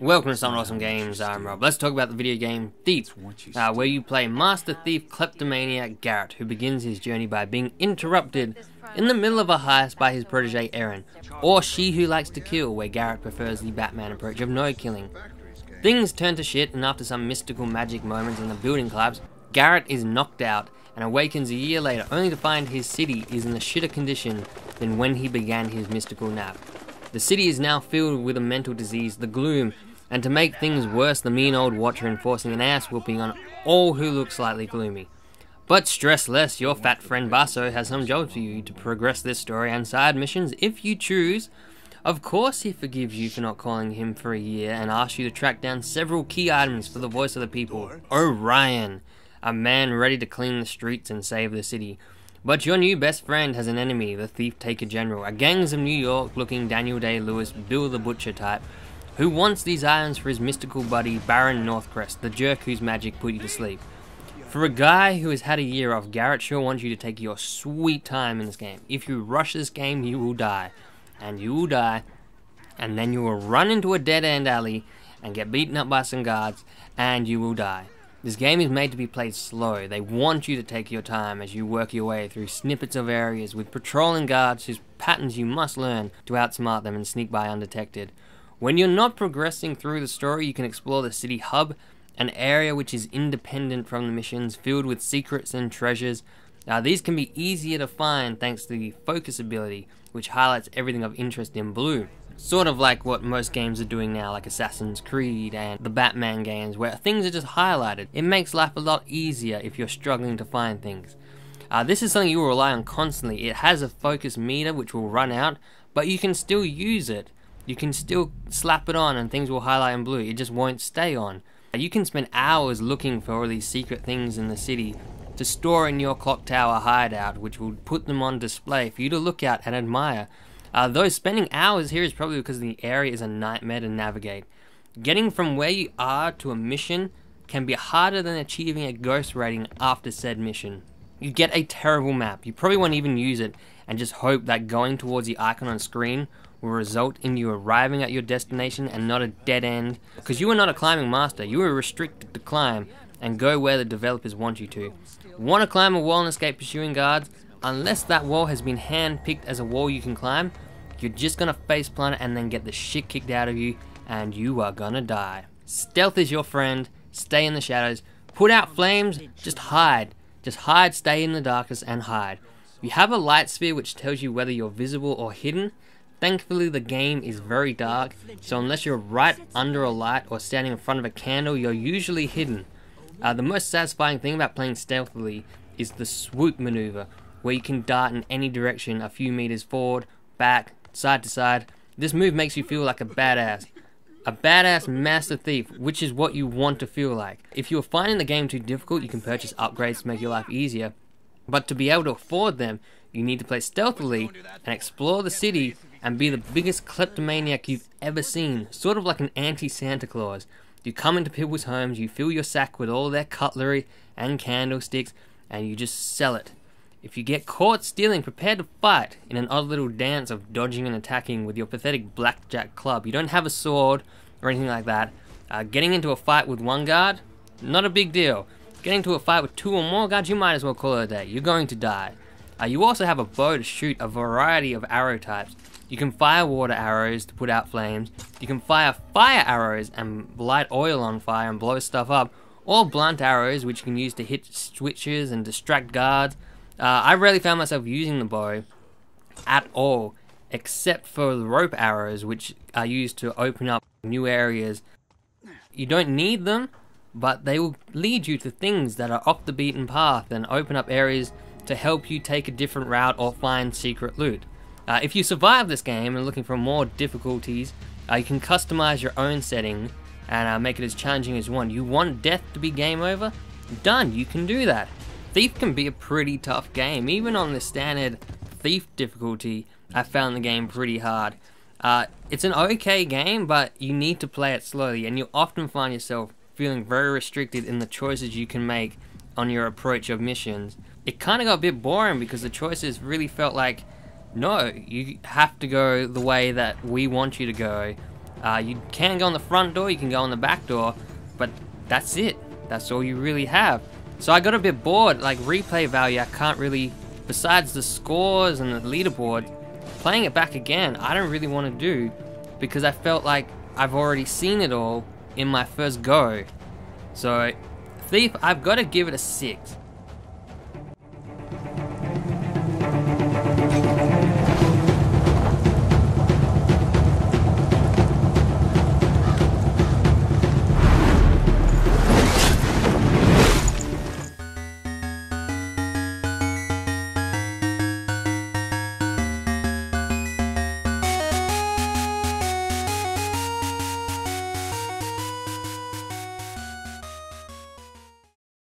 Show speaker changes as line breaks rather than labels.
Welcome to Some Awesome Games, I'm Rob. Let's talk about the video game Theif, where you play Master Thief Kleptomaniac Garrett, who begins his journey by being interrupted in the middle of a heist by his protege Erin, or She Who Likes to Kill, where Garrett prefers the Batman approach of no killing. Things turn to shit, and after some mystical magic moments in the building collapse, Garrett is knocked out and awakens a year later only to find his city is in a shitter condition than when he began his mystical nap. The city is now filled with a mental disease, the Gloom, and to make things worse, the mean old Watcher enforcing an ass whooping on all who look slightly gloomy. But stress less, your fat friend Basso has some jobs for you to progress this story and side missions if you choose. Of course he forgives you for not calling him for a year and asks you to track down several key items for the voice of the people, Orion, a man ready to clean the streets and save the city. But your new best friend has an enemy, the Thief Taker General, a Gangs of New York looking Daniel Day-Lewis, Bill the Butcher type, who wants these items for his mystical buddy Baron Northcrest, the jerk whose magic put you to sleep. For a guy who has had a year off, Garrett sure wants you to take your sweet time in this game. If you rush this game, you will die. And you will die. And then you will run into a dead-end alley and get beaten up by some guards, and you will die. This game is made to be played slow. They want you to take your time as you work your way through snippets of areas with patrolling guards whose patterns you must learn to outsmart them and sneak by undetected. When you're not progressing through the story, you can explore the city hub, an area which is independent from the missions, filled with secrets and treasures. These can be easier to find thanks to the focus ability, which highlights everything of interest in blue. Sort of like what most games are doing now, like Assassin's Creed and the Batman games, where things are just highlighted. It makes life a lot easier if you're struggling to find things. This is something you will rely on constantly. It has a focus meter which will run out, but you can still use it. You can still slap it on and things will highlight in blue. It just won't stay on. You can spend hours looking for all these secret things in the city to store in your clock tower hideout, which will put them on display for you to look at and admire. Though spending hours here is probably because the area is a nightmare to navigate. Getting from where you are to a mission can be harder than achieving a ghost rating after said mission. You get a terrible map. You probably won't even use it and just hope that going towards the icon on screen will result in you arriving at your destination and not a dead end, because you are not a climbing master. You are restricted to climb and go where the developers want you to. Want to climb a wall and escape pursuing guards? Unless that wall has been hand-picked as a wall you can climb, you're just gonna faceplant and then get the shit kicked out of you, and you are gonna die. Stealth is your friend. Stay in the shadows. Put out flames. Just hide. Just hide, stay in the darkness and hide. You have a light sphere which tells you whether you're visible or hidden. Thankfully the game is very dark, so unless you're right under a light or standing in front of a candle, you're usually hidden. The most satisfying thing about playing stealthily is the swoop maneuver, where you can dart in any direction a few meters forward, back, side to side. This move makes you feel like a badass. A badass master thief, which is what you want to feel like. If you're finding the game too difficult, you can purchase upgrades to make your life easier, but to be able to afford them, you need to play stealthily and explore the city and be the biggest kleptomaniac you've ever seen, sort of like an anti-Santa Claus. You come into people's homes, you fill your sack with all their cutlery and candlesticks, and you just sell it. If you get caught stealing, prepare to fight in an odd little dance of dodging and attacking with your pathetic blackjack club. You don't have a sword or anything like that. Getting into a fight with one guard, not a big deal. Getting into a fight with two or more guards, you might as well call it a day. You're going to die. You also have a bow to shoot a variety of arrow types. You can fire water arrows to put out flames. You can fire fire arrows and light oil on fire and blow stuff up. Or blunt arrows, which you can use to hit switches and distract guards. I rarely found myself using the bow at all, except for the rope arrows, which are used to open up new areas. You don't need them, but they will lead you to things that are off the beaten path and open up areas to help you take a different route or find secret loot. If you survive this game and are looking for more difficulties, you can customize your own setting and make it as challenging as you want. You want death to be game over? Done, you can do that. Thief can be a pretty tough game. Even on the standard Thief difficulty, I found the game pretty hard. It's an okay game, but you need to play it slowly, and you'll often find yourself feeling very restricted in the choices you can make on your approach of missions. It kind of got a bit boring because the choices really felt like, no, you have to go the way that we want you to go. You can go in the front door, you can go in the back door, but that's it. That's all you really have. So I got a bit bored. Like, replay value, I can't really, besides the scores and the leaderboard, playing it back again, I don't really want to do, because I felt like I've already seen it all in my first go. So Thief, I've got to give it a 6.